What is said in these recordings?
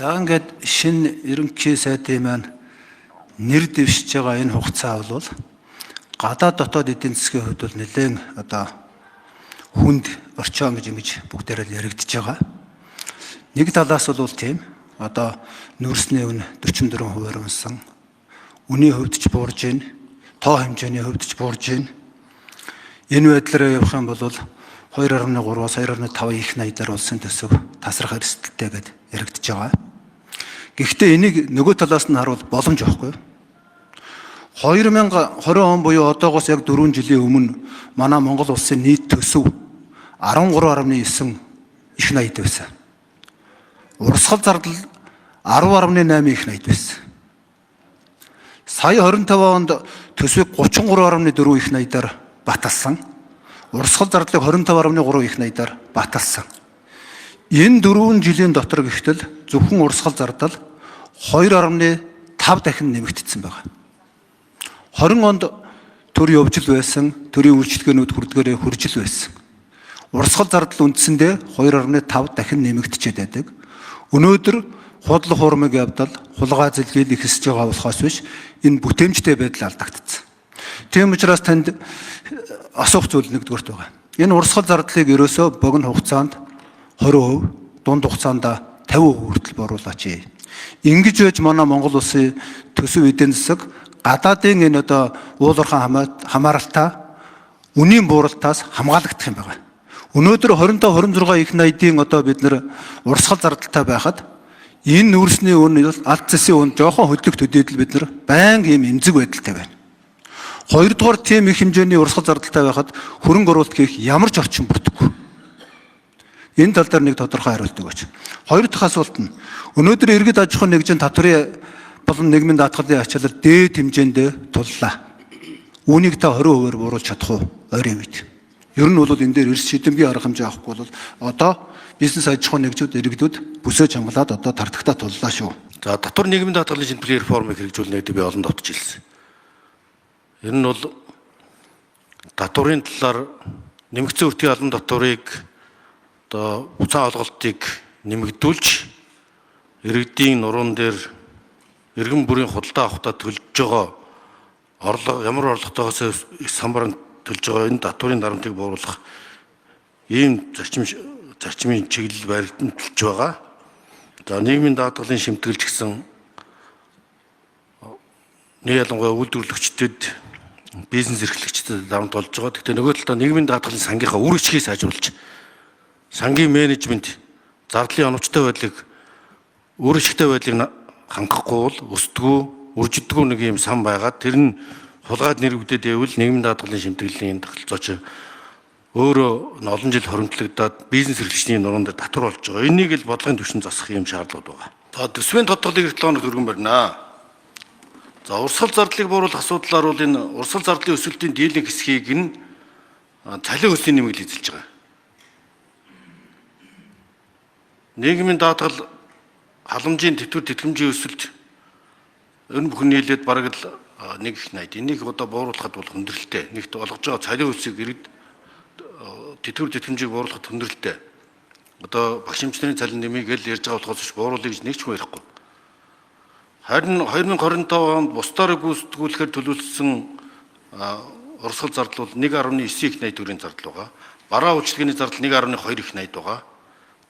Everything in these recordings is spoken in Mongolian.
За ингээд шинэ ерөнхий сайдын маань нэр дэвшиж байгаа энэ хугацаа бол гадаад дотоод эдийн засгийн хувьд бол нэлээд хүнд орчоон гэж бүгдээрээ л яригдж байгаа. Нэг талаас бол тийм нүүрсний үн 44% унсан. Үнийн хувьд ч буурж байна. Тоо хэмжээний хувьд ч буурж байна. Энэ байдлаараа явах юм бол 2.3-аас 2.5 их найдаар улсын төсөв тасрах эрсдэлтэй гэдээ яригдж байгаа. Гэхдээ энийг нөгөө талаас нь харуул боломж байхгүй. 2020 он буюу одоогоос яг 4 жилийн өмнө манай Монгол улсын нийт төсөв 13.9 их найд байсан. Урсгал зардал 10.8 их найд байсан. Сая 25 онд төсвийг 33.4 их найдаар баталсан. Урсгал зардлыг 25.3 их найдаар баталсан. Энэ 4 жилийн дотор гэхтэл зөвхөн урсгал зардал 2.5 дахин нэмэгдсэн байна. 20 онд төр явж л байсан, төрийн үйлчлэгээнүүд хүрдгээрээ хурж л байсан. Урсгал зардал үндсэндээ 2.5 дахин нэмэгдчихэд байдаг. Өнөөдөр худал хуурмаг явдал, хулгай зэлгээл ихсэж байгаа болохоос биш энэ бүтээмжтэй байдал алдагдсан. Тийм учраас танд асуух зүйл нэгдүгээрт байгаа. Энэ урсгал зардлыг ерөөсөө богино хугацаанд 20%, дунд хугацаанд 50% хүртэл бууруулаач. Ингэж байж манай Монгол улсын төсөв эдийн засаг гадаадын энэ уулуурхан хамааралтай үнийн бууралтаас хамгаалагдах юм байна. Өнөөдөр 25-26 их найдын бид нар урсгал зардалтай байхад энэ нүүрсний үн алт цэсийн үн жоохон хөдлөх төдийдл бид нар байнга ийм эмзэг байдалтай байна. Хоёрдугаар тийм их хэмжээний урсгал зардалтай байхад хөрөнгө оруулалт хийх ямар ч орчин бүрдэхгүй. Энэ тал дээр нэг тодорхой хариулт өгөөч. Хоёр дахь асуулт нь өнөөдөр иргэд аж ахуйн нэгжийн татврын болон нийгмийн даатгалын ачаалал дээд хэмжээнд туллаа. Үүнийг та 20%-аар бууруулж чадах уу? Ойрын үед. Ер нь бол энэ дээр эрс шийдэмгийн арга хэмжээ авахгүй бол бизнес аж ахуйн нэгжүүд иргэдүүд бүсэж хамгаалаад тардагтаа туллаа шүү. За татвар нийгмийн даатгалын шинжилгээ реформыг хэрэгжүүлнэ гэдэг би олон давтж хэлсэн. Ер нь бол татварын талаар нэмэгдсэн үртгийн албан татварыг буцаан олголтыг нэмэгдүүлж иргэдийн нуруунд дээр иргэн бүрийн худалдаа авахтаа төлж байгаа ямар орлоготойгоос их самбаранд төлж байгаа энэ татварын дарамтыг бууруулах ийм зарчмын чиглэл баригдсан төлж байгаа. За нийгмийн даатгалын шимтгэлч гэсэн нэг ялангуяа үйлдвэрлэгчдэд бизнес эрхлэгчдэд дарамт болж байгаа. Гэхдээ нөгөө талдаа нийгмийн даатгалын сангийнхаа үр ашгийг сайжруулж сангийн менежмент зардлын оновчтой байдлыг үр ашигтай байдлыг хангахгүй бол өсдгөө үржидгүү нэг юм сан байгаад тэр нь хулгайд нэрвэгдээд байвал нийгмийн даатгалын шимтгэлийн тогтолцооч өөрөө олон жил хоримтлагдаад бизнес эрхлэгчний нуруунд татвар болж байгаа. Энийг л бодлогын түвшин засах юм шаардлага байгаа. За төсвийн тодтголыг 7 хоног түргэн барина. За урсгал зардлыг бууруулах асуудлаар бол энэ урсгал зардлын өсөлтийн дийлэнх хэсгийг нь цалин өслийн нэмэгдэл эзэлж байгаа. Нийгмийн даатгал халамжийн тэтгэмжийн өсөлт ер нь бүхэн нийлээд бараг л нэг их найд. Энийг бууруулахад бол хүндрэлтэй. Нэгт олгож байгаа цалин өсийг иргэд тэтгэмжийг бууруулахад хүндрэлтэй. Багш эмчнэрийн цалин нэмийг л ярьж байгаа болохоос биш бууруулъя гэж нэг ч хүн ярихгүй. Харин 2025 онд бусдаар гүйцэтгүүлэхээр төлөвлөсөн урсгал зардал бол 1.9 их найд төгрөгийн зардал байгаа. Бараа үйлчилгээний зардал 1.2 их найд байгаа.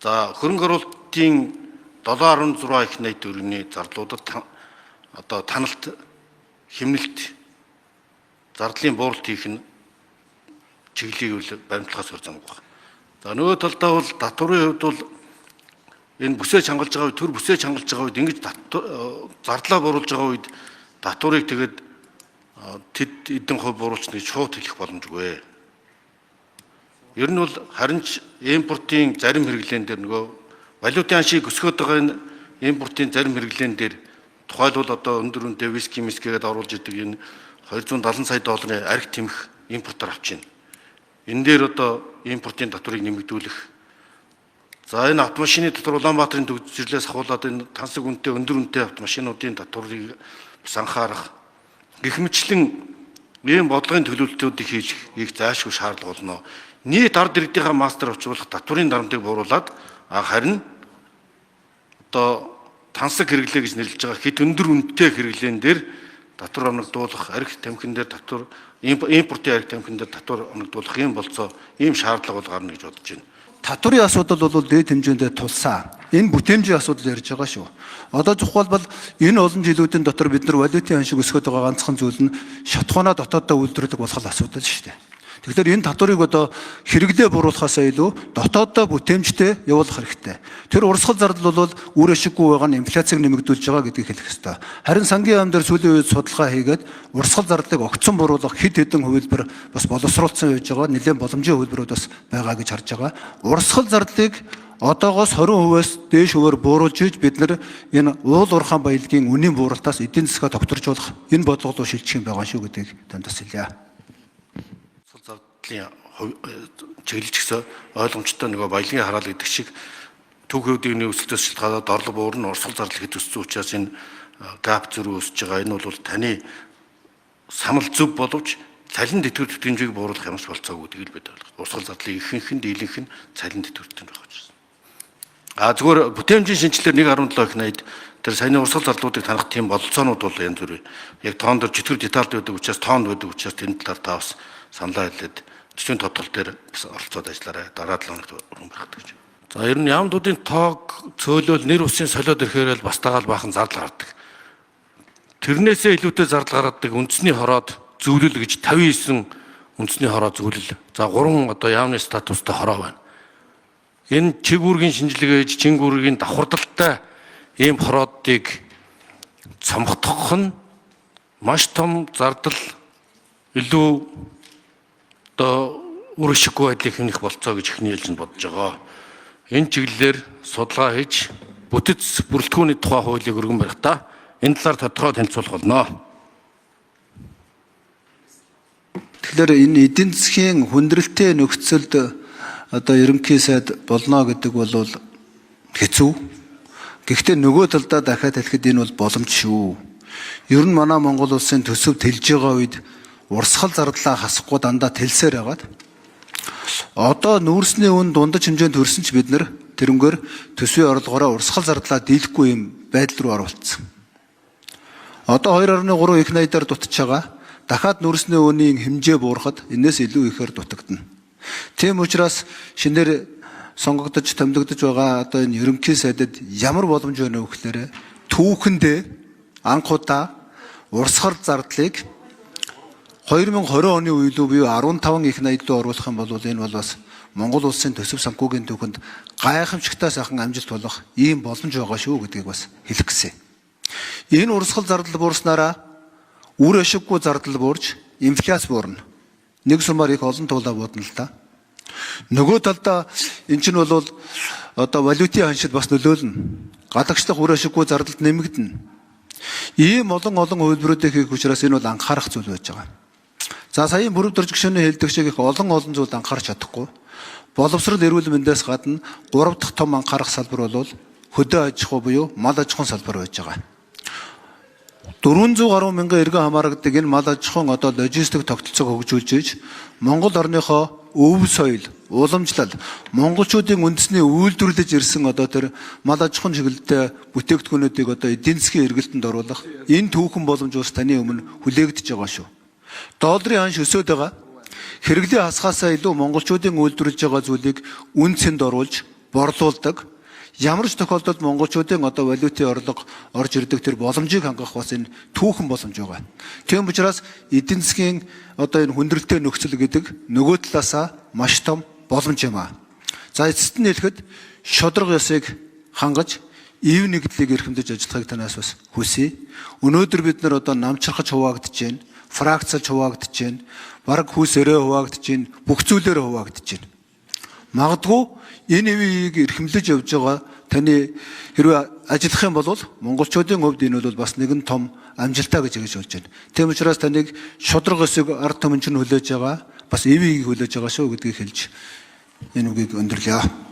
За хөрөнгө оруулалтын 7.6 их найд төгрөгийн зардлуудад таналт хэмнэлт зардлын буурлт хийх нь чиглэлийг баримтлахаас өөр замаг байна. За нөгөө талдаа бол татварын хувьд бол энэ бүсээ чангалж байгаа үед төр бүсээ чангалж байгаа үед ингэж зардлаа бууруулж байгаа үед татварыг тэгээд тэд эдэн хувь бууруулчихна гэж шууд хэлэх боломжгүй. Ер нь бол харин ч импортын зарим хэрэглэн дээр нөгөө валютын аншийг өсгöd байгаа энэ импортын зарим хэрэглэн дээр тухайлбал өндөр үнэтэй виски мискгээд оруулж идэг энэ 270 сая долларын архи тэмх импортоор авч байна. Энэ дээр импортын татварыг нэмэгдүүлэх. За энэ автомашины татвар Улаанбаатарын төвчрлээс ахуулаад энэ тансаг үнэтэй өндөр үнэтэй автомашинуудын татварыг бас анхаарах гэх мэтлэн ийм бодлогын төлөвлөлтүүдийг хийх заашгүй шаардлага болно. Нийт ард иргэдийнхаа мастер авчруулах татварын дарамтыг бууруулад харин тансаг хэрэглээ гэж нэрлэж байгаа хэд өндөр үнэтэй хэрэглээн дээр татвар оногдуулах, арх тамхин дээр татвар, импортын арх тамхин дээр татвар оногдуулах юм болцоо ийм шаардлага бол гарна гэж бодож байна. Татварын асуудал бол дээд хэмжээндээ тулсан. Энэ бүтээмжийн асуудал ярьж байгаа шүү. Одоо зохиолбол энэ олон жилүүдийн дотор бид нар валютын ханшиг өсгöd байгаа ганцхан зүйл нь шатхуунаа дотооддоо үйлдвэрлэх болох асуудал шүү дээ. Тэгэхээр энэ татварыг одоо хэрэглээ буруулахаас илүү дотооддоо бүтээмжтэй явуулах хэрэгтэй. Тэр урсгал зардал бол үр ашиггүй байгаа нь инфляцийг нэмэгдүүлж байгаа гэдгийг хэлэх ёстой. Харин сангийн яам дээр сүүлийн үед судалгаа хийгээд урсгал зардлыг огцон буруулах хэд хэдэн хувилбар бас боловсруулсан байж байгаа. Нэлээд боломжийн хувилбарууд бас байгаа гэж харж байгаа. Урсгал зардлыг одоогоос 20%-аас дээш хувиар бууруулж иж бид нар энэ уул уурхайн баялагын үнийн бууралтаас эдийн засгаа тогтворжуулах энэ бодлого руу шилжих юм байгаа шүү гэдгийг тандас хэлье. Чиглэж гисэн ойлгомжтой нөгөө баялагын хараал гэдэг шиг түүхүүдийн өсөлтөөс шалтгаалаад орлого буур нь урсгал зардал хэд өссөн учраас энэ гап зөрүү өсөж байгаа. Энэ бол таны санал зөв боловч цалин тэтгэвэр тэтгэмжийг бууруулах юмс болцоогүй гэдгийг бид ойлгох. Урсгал зардлыг ихэнх нь дийлэнх нь цалин тэтгэвэр тэтгэмж байгаа учраас. Зүгээр бүтээмжийн шинжилгээр 1.7 их 80 тэр саяны урсгал зардлуудыг танах тийм бололцоонууд бол янз бүр. Яг тоон дээр чөтгөр детальд байдаг учраас тоонд байдаг учраас тэр талаар та бас саналаа хэлээд төсвийн тодтол дээр оролцоод ажиллаарай. Дараа 7 хоногт өргөн барах гэж. За ер нь яамдуудын тоог цөөлөл нэр усын солиод ирэхээр л бас тагаал баахан зардал гардаг. Тэрнээсээ илүүтэй зардал гаргадаг үндэсний хороод зөвлөл гэж 59 үндэсний хороо зөвлөл. За 3 одоо яамны статустай хороо байна. Энэ чиг үүргийн шинжилгээж чин үүргийн давхардалтай ийм хороодыг цомгдох нь маш том зардал илүү одоо үр ашиггүй байдлыг хэмнэх болцоо гэж ихний хэлж бодож байгаа. Энэ чиглэлээр судалгаа хийж бүтэц бүрэлдэхүүний тухай хуулийг өргөн барихдаа энэ талаар тодорхой танилцуулах болно. Тэгэхээр энэ эдийн засгийн хүндрэлтэй нөхцөлд одоо ерөнхий сайд болно гэдэг бол хэцүү. Гэхдээ нөгөө талдаа дахиад хэлэхэд энэ бол боломж шүү. Ер нь манай Монгол улсын төсөв тэлж байгаа үед урсгал зардлаа хасахгүй дандаа тэлсээр байгаад одоо нүүрсний үн дундаж хэмжээнд төрсөн ч бид нар тэрнгээр төсвийн орлогоороо урсгал зардлаа дийлэхгүй юм байдал руу оруулсан. Одоо 2.3 их 80-аар дутж байгаа. Дахиад нүүрсний үнийн хэмжээ буурахад энэс илүү ихээр дутагдана. Тийм учраас шинээр сонгогдож томилогдож байгаа одоо энэ ерөнхий сайдад ямар боломж байна вэ гэхээр түүхэндээ анхудаа урсгал зардлыг 2020 оны үеэлүү буюу 15 их 80 руу оруулах юм бол энэ бол бас Монгол улсын төсөв санхүүгийн түүхэнд гайхамшигтай сайхан амжилт болох ийм боломж байгаа шүү гэдгийг бас хэлэх гээсэн. Энэ урсгал зардал буурснараа үр ашиггүй зардал буурж инфляц буурна. Нэг сумаар их олон туулаа буудна л та. Нөгөө талдаа эн чинь бол одоо валютын ханшид бас нөлөөлнө. Гадагшлах үр ашиггүй зардалд нэмэгдэнэ. Ийм олон хувилбаруудыг хийх учраас энэ бол анхаарах зүйл байж байгаа. За саяын бүрэг дөрж гишүүний хэлдэг шиг их олон зүйлд анхаарч чадахгүй. Боловсрол эрүүл мэндээс гадна 3 дахь том анхаарах салбар бол хөдөө аж ахуй буюу мал аж ахуйн салбар байж байгаа. 400 гаруй мянган иргэн хамаардаг энэ мал аж ахуйн одоо логистик тогтолцоог хөгжүүлж иж Монгол орныхоо өв соёл, уламжлал, монголчуудын үндэсний үйлдвэрлэж ирсэн одоо тэр мал аж ахуйн чиглэлтэй бүтээгдэхүүнүүдийг одоо эдийн засгийн эргэлтэнд оруулах энэ түүхэн боломж ус таны өмнө хүлээгдэж байгаа шүү. Долларын ханш өсөд байгаа. Хэрэглээ хасгаасаа илүү монголчуудын үйлдвэрлэж байгаа зүйлийг үн цэнд оруулж борлуулдаг. Ямар ч тохиолдолд монголчуудын одоо валютын орлого орж ирдэг тэр боломжийг хангах бас энэ түүхэн боломж байгаа. Тийм учраас эдийн засгийн одоо энэ хүндрэлтэй нөхцөл гэдэг нөгөө талаасаа маш том боломж юм аа. За эцэст нь хэлэхэд шодрог ёсыг хангаж ив нэгдлийг эрхэмдэж ажиллахыг танаас бас хүсье. Өнөөдөр бид нар одоо намчрахж хуваагдж байна, фракцалж хуваагдж байна, бараг хүүсээрээ хуваагдж байна, бүх зүйлээр хуваагдж байна. Магадгүй энэ ивийг эрхэмлэж явж байгаа таны хэрвээ ажиллах юм бол монголчуудын хувьд энэ бол бас нэгэн том амжилтаа гэж хэлж болж байна. Тийм учраас таныг шодрог ёсыг ард түмэн чинь хүлээж байгаа, бас ивийг хүлээж байгаа шүү гэдгийг хэлж энэ үгийг өндөрлөе.